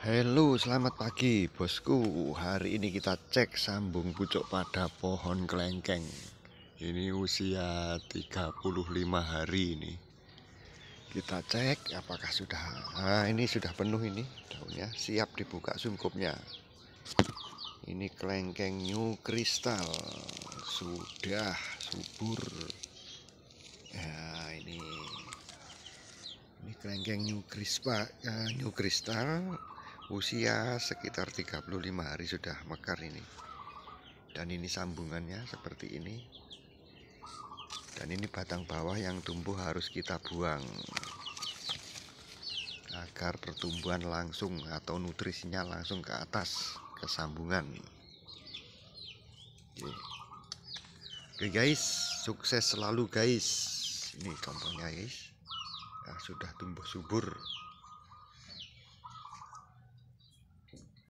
Halo, selamat pagi bosku. Hari ini kita cek sambung pucuk pada pohon kelengkeng. Ini usia 35 hari ini. Kita cek apakah sudah. Nah, ini sudah penuh ini daunnya, siap dibuka sungkupnya. Ini kelengkeng new kristal. Sudah subur. Nah, ini kelengkeng new kristal usia sekitar 35 hari sudah mekar ini. Dan ini sambungannya seperti ini. Dan ini batang bawah yang tumbuh harus kita buang agar pertumbuhan langsung atau nutrisinya langsung ke atas, ke sambungan. Oke guys, sukses selalu guys. Ini contohnya guys. Nah, sudah tumbuh subur.